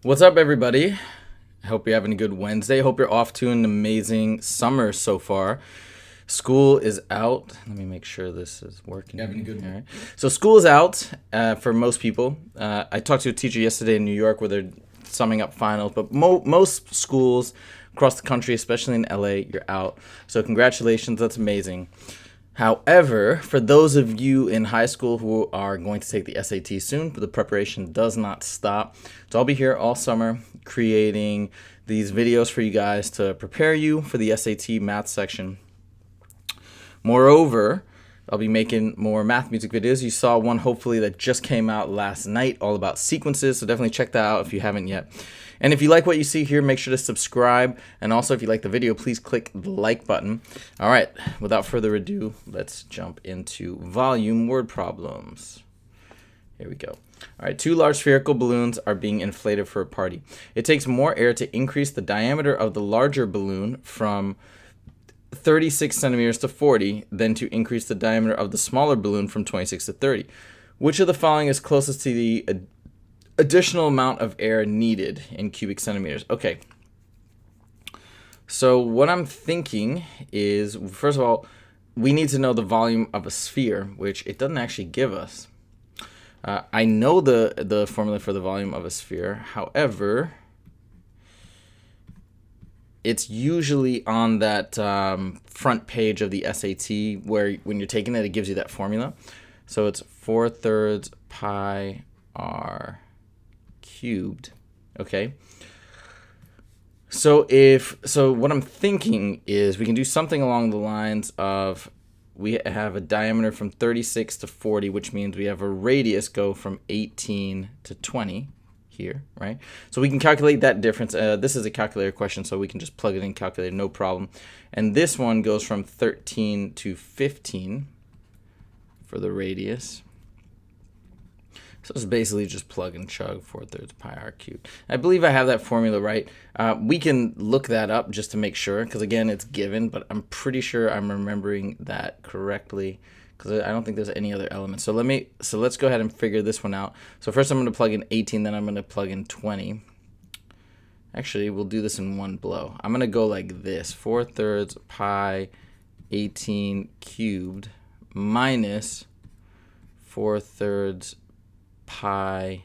What's up, everybody? I hope you're having a good Wednesday. Hope you're off to an amazing summer so far. School is out. Let me make sure this is working. Having a good All one. right. So school is out for most people. I talked to a teacher yesterday in New York where they're summing up finals, but most schools across the country, especially in LA, you're out. So congratulations. That's amazing. However, for those of you in high school who are going to take the SAT soon, the preparation does not stop. So I'll be here all summer creating these videos for you guys to prepare you for the SAT math section. Moreover, I'll be making more math music videos. You saw one hopefully that just came out last night all about sequences, so definitely check that out if you haven't yet. And if you like what you see here, make sure to subscribe. And also, if you like the video, please click the like button. All right, without further ado, let's jump into volume word problems. Here we go. All right, two large spherical balloons are being inflated for a party. It takes more air to increase the diameter of the larger balloon from 36 centimeters to 40 than to increase the diameter of the smaller balloon from 26 to 30. Which of the following is closest to the additional amount of air needed in cubic centimeters? Okay. So what I'm thinking is, first of all, we need to know the volume of a sphere, which it doesn't actually give us. I know the formula for the volume of a sphere. However, it's usually on that front page of the SAT where when you're taking it, it gives you that formula. So it's 4/3 pi r cubed. Okay. So what I'm thinking is we can do something along the lines of we have a diameter from 36 to 40, which means we have a radius go from 18 to 20 here, right? So we can calculate that difference. This is a calculator question, so we can just plug it in calculator, no problem. And this one goes from 13 to 15 for the radius. So it's basically just plug and chug 4/3 pi r cubed. I believe I have that formula right. We can look that up just to make sure, because again, it's given, but I'm pretty sure I'm remembering that correctly, because I don't think there's any other elements. So let's go ahead and figure this one out. So first I'm going to plug in 18, then I'm going to plug in 20. Actually, we'll do this in one blow. I'm going to go like this: 4/3 pi 18 cubed minus 4/3 pi,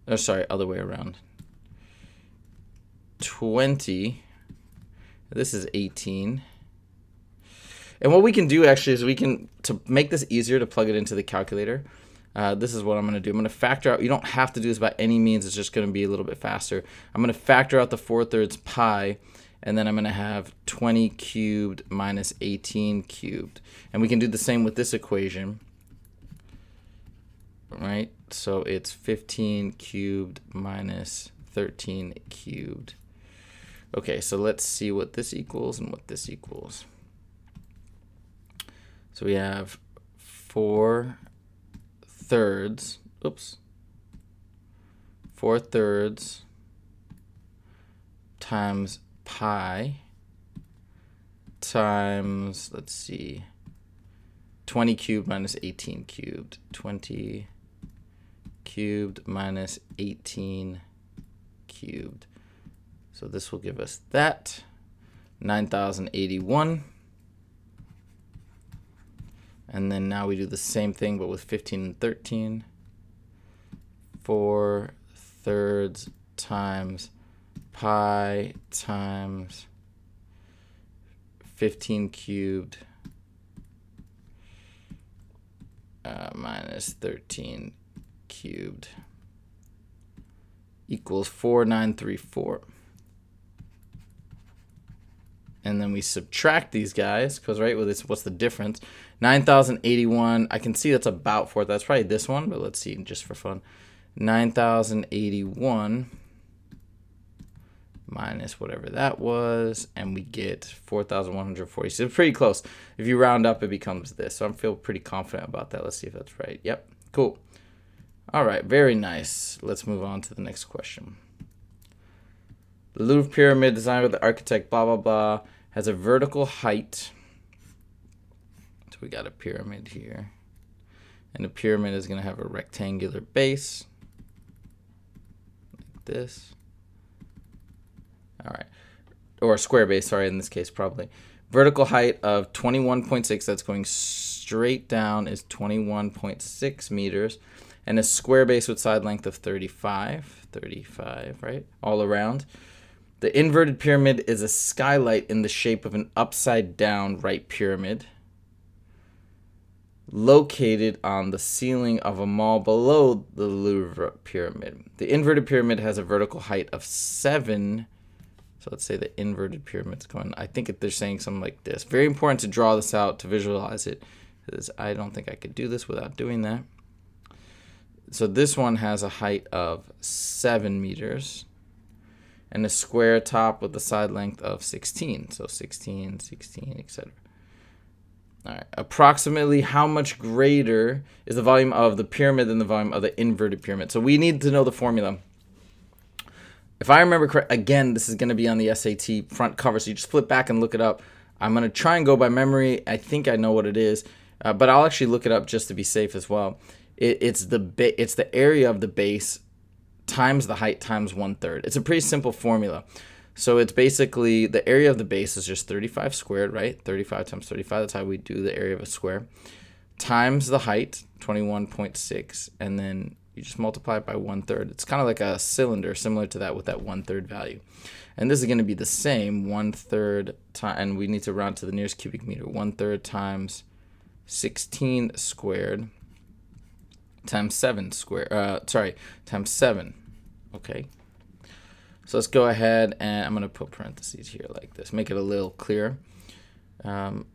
oh sorry, other way around, 20, this is 18. And what we can do actually is we can, to make this easier to plug it into the calculator, this is what I'm going to do. I'm going to factor out, you don't have to do this by any means, it's just going to be a little bit faster. I'm going to factor out the 4/3 pi, and then I'm going to have 20 cubed minus 18 cubed. And we can do the same with this equation. Right, so it's 15 cubed minus 13 cubed. Okay, so let's see what this equals and what this equals. So we have 4/3, 4/3 times pi times, let's see, 20 cubed minus 18 cubed. 20 cubed minus 18 cubed. So this will give us that, 9,081. And then now we do the same thing, but with 15 and 13. 4/3 times pi times 15 cubed minus 13 cubed equals 4,934. And then we subtract these guys, because right, with this, what's the difference? 9,081. I can see that's about 4. That's probably this one, but let's see just for fun. 9,081 minus whatever that was, and we get 4,140. So it's pretty close. If you round up, it becomes this. So I feel pretty confident about that. Let's see if that's right. Yep, cool. All right, very nice. Let's move on to the next question. The Louvre pyramid, designed by the architect blah, blah, blah, has a vertical height. So we got a pyramid here. And the pyramid is going to have a rectangular base. Like this. All right. Or square base, sorry, in this case, probably. Vertical height of 21.6, that's going straight down, is 21.6 meters. And a square base with side length of 35, right? All around. The inverted pyramid is a skylight in the shape of an upside down right pyramid, located on the ceiling of a mall below the Louvre pyramid. The inverted pyramid has a vertical height of 7. So let's say the inverted pyramid's going, I think they're saying something like this. Very important to draw this out, to visualize it, because I don't think I could do this without doing that. So this one has a height of 7 meters and a square top with a side length of 16. So 16, 16, etc. All right. Approximately how much greater is the volume of the pyramid than the volume of the inverted pyramid? So we need to know the formula. If I remember correct, again, this is going to be on the SAT front cover, so you just flip back and look it up. I'm going to try and go by memory. I think I know what it is, but I'll actually look it up just to be safe as well. It's the area of the base times the height times 1/3. It's a pretty simple formula. So it's basically the area of the base is just 35 squared, right? 35 times 35, that's how we do the area of a square, times the height, 21.6, and then you just multiply it by 1/3. It's kind of like a cylinder, similar to that with that 1/3 value. And this is going to be the same, 1/3 time, and we need to round to the nearest cubic meter. 1/3 times 16 squared times 7 squared. Times 7. Okay. So let's go ahead and I'm going to put parentheses here like this, make it a little clearer.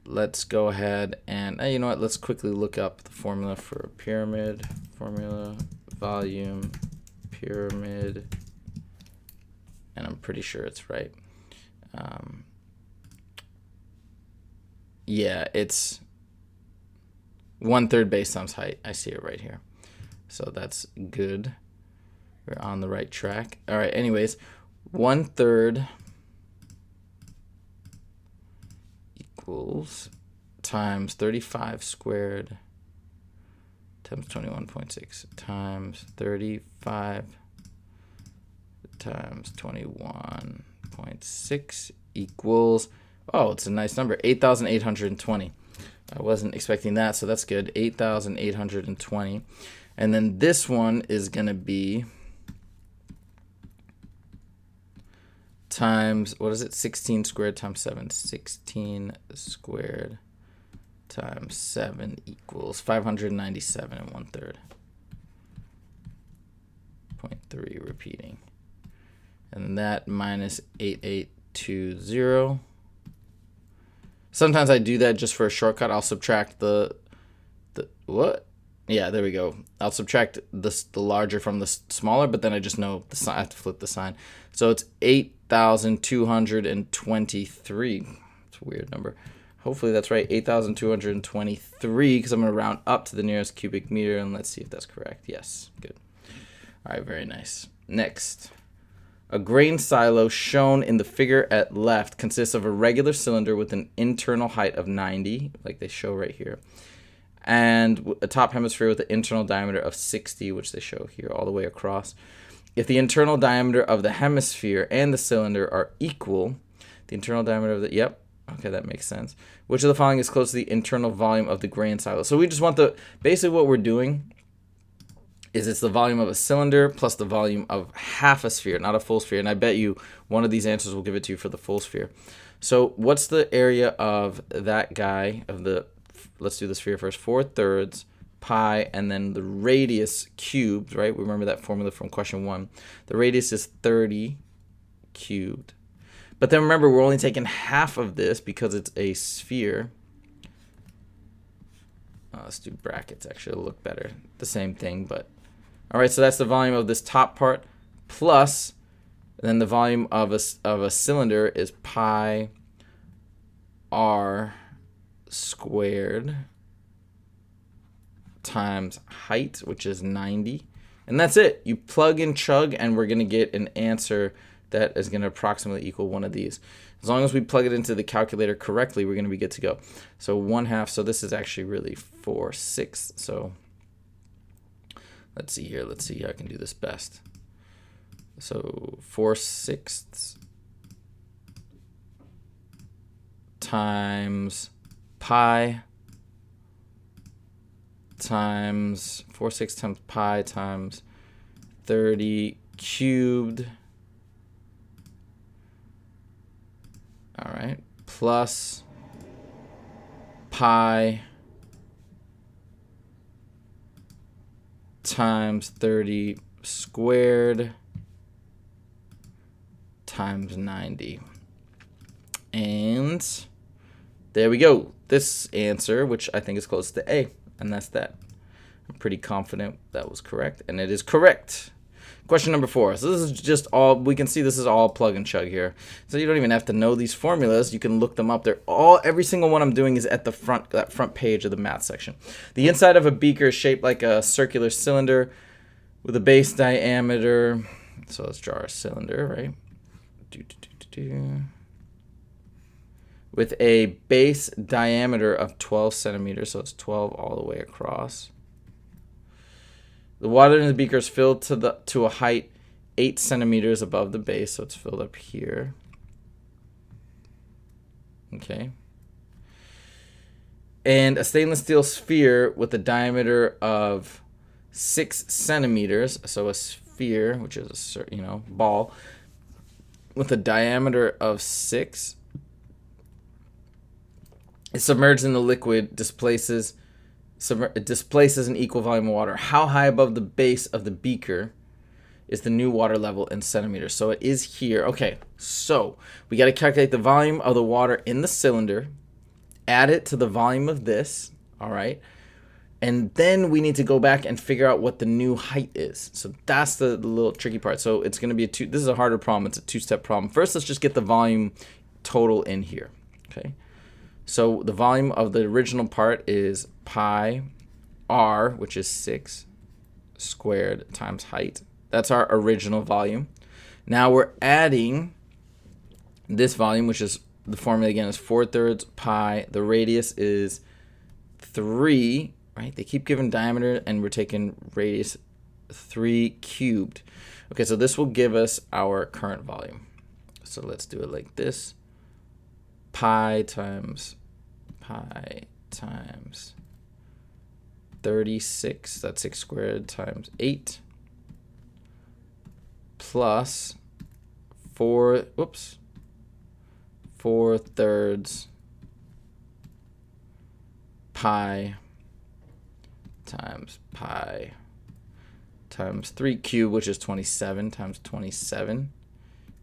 Let's go ahead and, you know what, let's quickly look up the formula for a pyramid. Formula, volume, pyramid, and I'm pretty sure it's right. Yeah, it's 1/3 base times height. I see it right here. So that's good. We're on the right track. All right, anyways, 1/3 equals times 35 squared times 21.6 times 35 times 21.6 equals, oh, it's a nice number, 8,820. I wasn't expecting that, so that's good, 8,820. And then this one is going to be times, what is it, 16 squared times 7. 16 squared times 7 equals 597 and 1/3. 0.3 repeating. And that minus 8820. Sometimes I do that just for a shortcut. I'll subtract the what? Yeah, there we go. I'll subtract the larger from the smaller, but then I just know the sign. I have to flip the sign. So it's 8,223. It's a weird number. Hopefully that's right. 8,223, because I'm going to round up to the nearest cubic meter, and let's see if that's correct. Yes, good. All right, very nice. Next. A grain silo shown in the figure at left consists of a regular cylinder with an internal height of 90, like they show right here, and a top hemisphere with an internal diameter of 60, which they show here all the way across. If the internal diameter of the hemisphere and the cylinder are equal, the internal diameter of the, yep, okay, that makes sense. Which of the following is close to the internal volume of the grain silo? So we just want basically what we're doing is it's the volume of a cylinder plus the volume of half a sphere, not a full sphere. And I bet you one of these answers will give it to you for the full sphere. So what's the area of that guy, let's do the sphere first, 4/3 pi, and then the radius cubed, right? Remember that formula from question 1. The radius is 30 cubed. But then remember, we're only taking half of this because it's a sphere. Let's do brackets, actually, it'll look better. The same thing, but all right, so that's the volume of this top part, plus then the volume of a cylinder is pi r squared times height, which is 90. And that's it. You plug and chug, and we're going to get an answer that is going to approximately equal one of these. As long as we plug it into the calculator correctly, we're going to be good to go. So 1/2, so this is actually really 4/6. So let's see here. Let's see how I can do this best. So 4/6 times pi times 4/6 times pi times 30 cubed. All right, plus pi times 30 squared times 90. And there we go. This answer, which I think is close to A, and that's that. I'm pretty confident that was correct, and it is correct. Question number 4. So this is just all, we can see this is all plug and chug here. So you don't even have to know these formulas. You can look them up. They're all, every single one I'm doing is at the front, that front page of the math section. The inside of a beaker is shaped like a circular cylinder with a base diameter. So let's draw our cylinder, right? With a base diameter of 12 centimeters. So it's 12 all the way across. The water in the beaker is filled to a height 8 centimeters above the base, so it's filled up here. Okay. And a stainless steel sphere with a diameter of 6 centimeters, so a sphere, which is a ball, with a diameter of 6, is submerged in the liquid, displaces an equal volume of water. How high above the base of the beaker is the new water level in centimeters? So it is here. Okay, so we got to calculate the volume of the water in the cylinder, add it to the volume of this, all right? And then we need to go back and figure out what the new height is. So that's the little tricky part. So it's going to be this is a harder problem. It's a two-step problem. First, let's just get the volume total in here, okay? So the volume of the original part is pi r, which is 6 squared times height. That's our original volume. Now we're adding this volume, which is, the formula again is 4/3 pi. The radius is 3, right? They keep giving diameter, and we're taking radius 3 cubed. Okay, so this will give us our current volume. So let's do it like this. Pi times 36, that's 6 squared times 8, plus 4/3 pi times 3 cubed, which is 27, times 27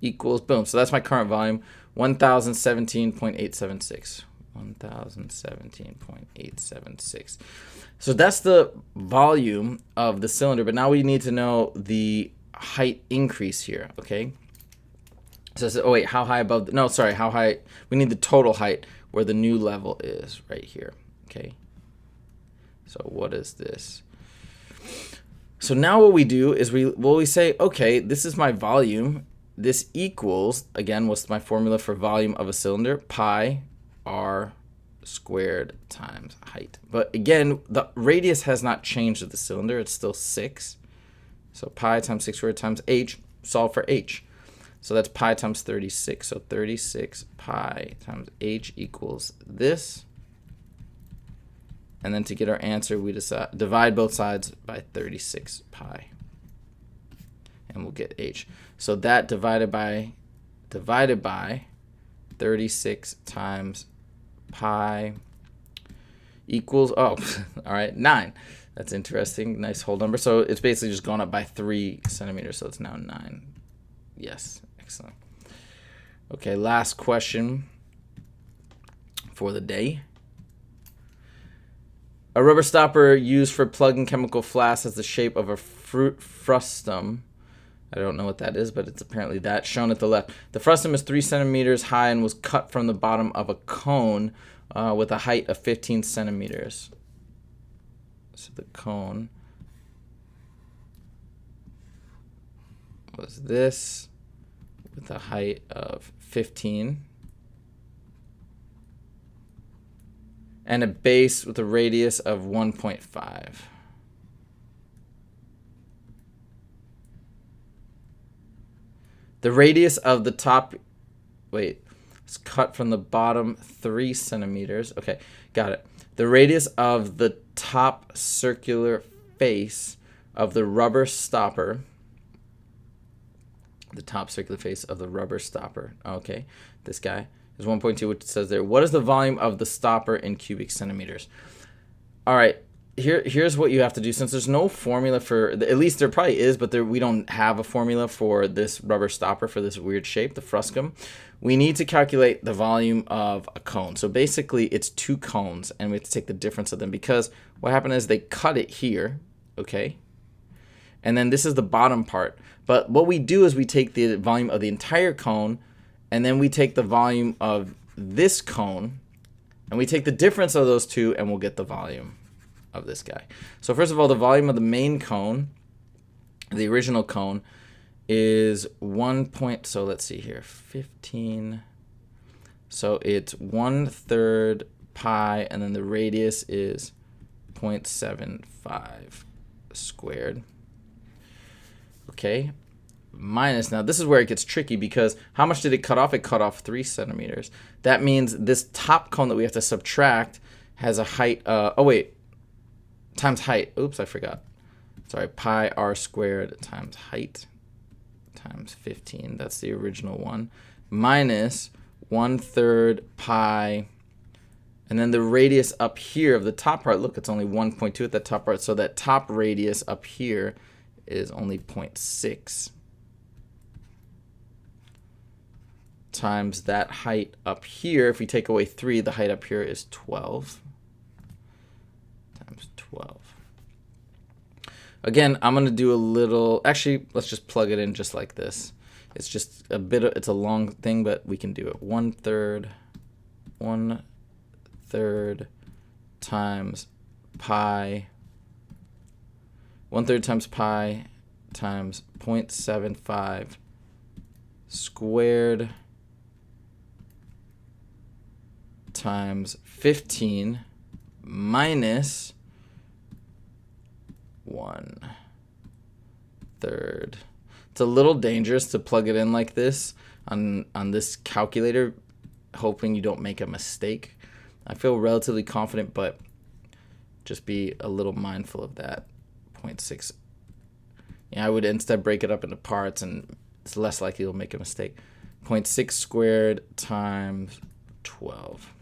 equals, boom. So that's my current volume, 1017.876. 1017.876. So that's the volume of the cylinder, but now we need to know the height increase here, okay? So, oh wait, how high above, no, sorry, how high, we need the total height where the new level is right here, okay? So what is this? So now what we do is we say, okay, this is my volume. This equals, again, what's my formula for volume of a cylinder? Pi r squared times height. But again, the radius has not changed of the cylinder. It's still 6. So pi times 6 squared times h, solve for h. So that's pi times 36. So 36 pi times h equals this. And then to get our answer, we divide both sides by 36 pi. And we'll get h. So that divided by 36 times pi equals, oh, all right, 9. That's interesting. Nice whole number. So it's basically just gone up by 3 centimeters. So it's now 9. Yes, excellent. Okay, last question for the day. A rubber stopper used for plugging chemical flasks has the shape of a fruit frustum. I don't know what that is, but it's apparently that, shown at the left. The frustum is 3 centimeters high and was cut from the bottom of a cone with a height of 15 centimeters. So the cone was this with a height of 15. And a base with a radius of 1.5. The radius of the top, wait, it's cut from the bottom 3 centimeters. Okay, got it. The radius of the top circular face of the rubber stopper. The top circular face of the rubber stopper. Okay, this guy is 1.2, which says there. What is the volume of the stopper in cubic centimeters? All right, here's what you have to do. Since there's no formula for, at least there probably is, but we don't have a formula for this rubber stopper for this weird shape, the frustum. We need to calculate the volume of a cone. So basically it's 2 cones, and we have to take the difference of them, because what happened is they cut it here, okay? And then this is the bottom part. But what we do is we take the volume of the entire cone, and then we take the volume of this cone, and we take the difference of those two, and we'll get the volume of this guy. So first of all, the volume of the main cone, the original cone, is 1 point, so let's see here, 15. So it's 1/3 pi, and then the radius is 0.75 squared. Okay, minus, now this is where it gets tricky, because how much did it cut off? It cut off 3 centimeters. That means this top cone that we have to subtract has a height, times height. Oops, I forgot. Sorry, pi r squared times height times 15. That's the original one. Minus 1/3 pi, and then the radius up here of the top part, look, it's only 1.2 at that top part, so that top radius up here is only 0.6 times that height up here. If we take away 3, the height up here is 12 times 12. Again, I'm going to do a little, actually, let's just plug it in just like this. It's just a bit of, it's a long thing, but we can do it. 1/3 times pi, 1/3 times pi times 0.75 squared times 15 minus 1/3. It's a little dangerous to plug it in like this on this calculator, hoping you don't make a mistake. I feel relatively confident, but just be a little mindful of that. 0.6. Yeah, I would instead break it up into parts, and it's less likely you'll make a mistake. 0.6 squared times 12.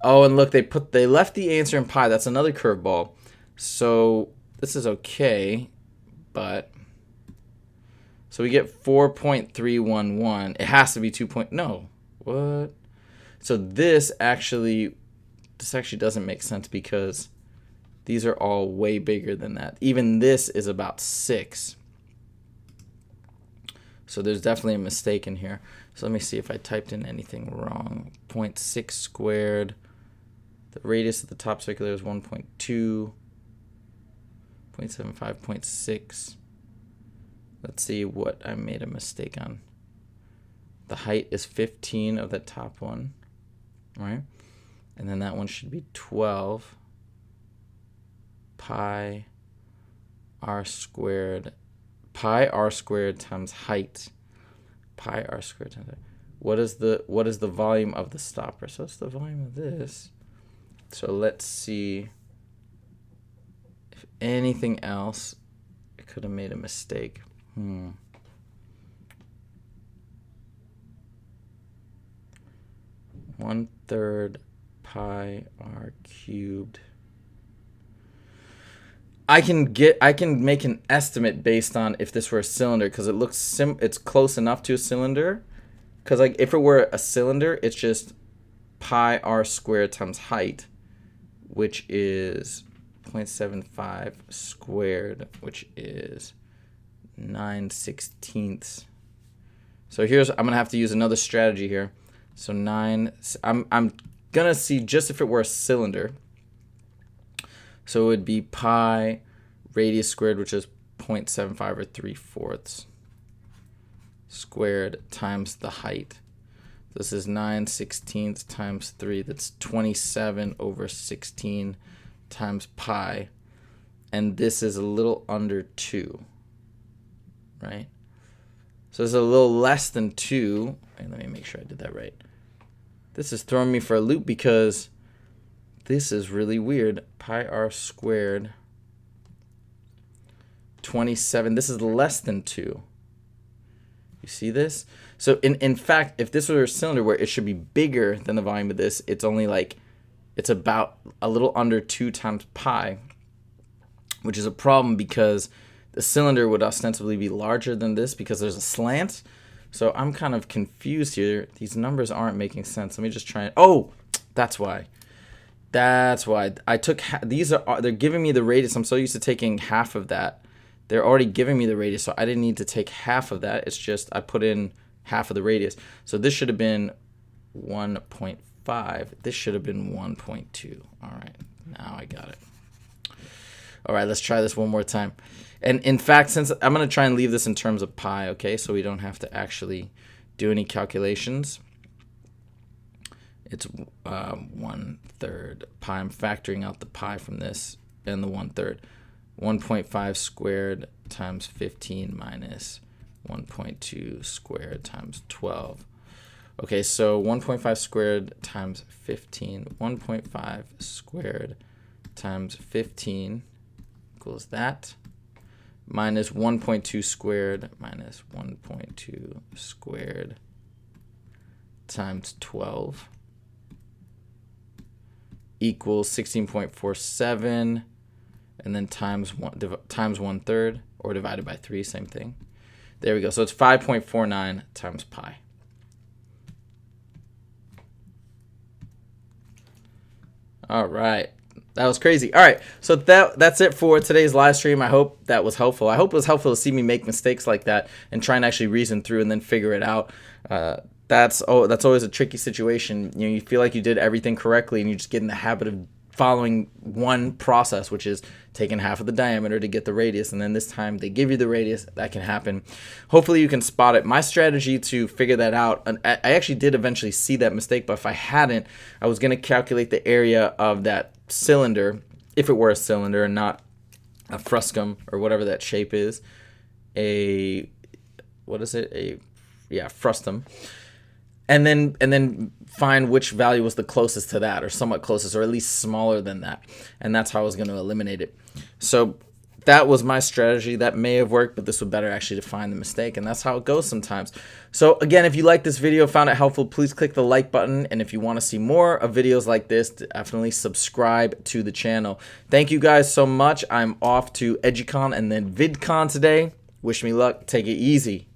Oh, and look, they left the answer in pi. That's another curveball. So this is okay, but so we get 4.311. It has to be 2. No, what? So this actually doesn't make sense, because these are all way bigger than that. Even this is about 6. So there's definitely a mistake in here. So let me see if I typed in anything wrong. 0.6 squared. The radius of the top circular is 1.2. 0.75, 0.6. Let's see what I made a mistake on. The height is 15 of that top one, right? And then that one should be 12 pi r squared. Pi r squared times height. Pi r squared times height. What is the volume of the stopper? So it's the volume of this. So let's see if anything else. I could have made a mistake. 1/3 pi r cubed. I can make an estimate based on if this were a cylinder, because it looks it's close enough to a cylinder. Because like if it were a cylinder, it's just pi r squared times height, which is 0.75 squared, which is 9/16. So I'm gonna have to use another strategy here. So I'm gonna see just if it were a cylinder. So it would be pi radius squared, which is 0.75 or 3/4 squared, times the height. This is 9/16 times 3. That's 27/16 times pi. And this is a little under 2. right? So it's a little less than 2. And let me make sure I did that right. This is throwing me for a loop because this is really weird. Pi r squared 27. This is less than 2. You see this? So in fact, if this were a cylinder where it should be bigger than the volume of this, it's only like, it's about a little under 2 times pi, which is a problem because the cylinder would ostensibly be larger than this because there's a slant. So I'm kind of confused here. These numbers aren't making sense. Let me just try it. Oh, that's why. That's why. I took, they're giving me the radius. I'm so used to taking half of that. They're already giving me the radius, so I didn't need to take half of that. It's just I put in half of the radius. So this should have been 1.5. This should have been 1.2. All right, now I got it. All right, let's try this one more time. And in fact, since I'm going to try and leave this in terms of pi, okay, so we don't have to actually do any calculations. It's 1/3 pi. I'm factoring out the pi from this and the 1/3. 1.5 squared times 15 minus 1.2 squared times 12. Okay, so 1.5 squared times 15. 1.5 squared times 15 equals that. Minus 1.2 squared minus 1.2 squared times 12 equals 16.47. And then times 1/3 or divided by 3, same thing. There we go. So it's 5.49 times pi. All right. That was crazy. All right. So that's it for today's live stream. I hope that was helpful. I hope it was helpful to see me make mistakes like that and try and actually reason through and then figure it out. That's always a tricky situation. You know, you feel like you did everything correctly and you just get in the habit of following one process, which is taking half of the diameter to get the radius, and then this time they give you the radius. That can happen. Hopefully you can spot it. My strategy to figure that out, and I actually did eventually see that mistake, but if I hadn't, I was going to calculate the area of that cylinder, if it were a cylinder and not a frustum or whatever that shape is. Frustum. And then find which value was the closest to that, or somewhat closest, or at least smaller than that. And that's how I was going to eliminate it. So that was my strategy. That may have worked, but this would better actually define the mistake. And that's how it goes sometimes. So again, if you like this video, found it helpful, please click the like button. And if you want to see more of videos like this, definitely subscribe to the channel. Thank you guys so much. I'm off to EduCon and then VidCon today. Wish me luck. Take it easy.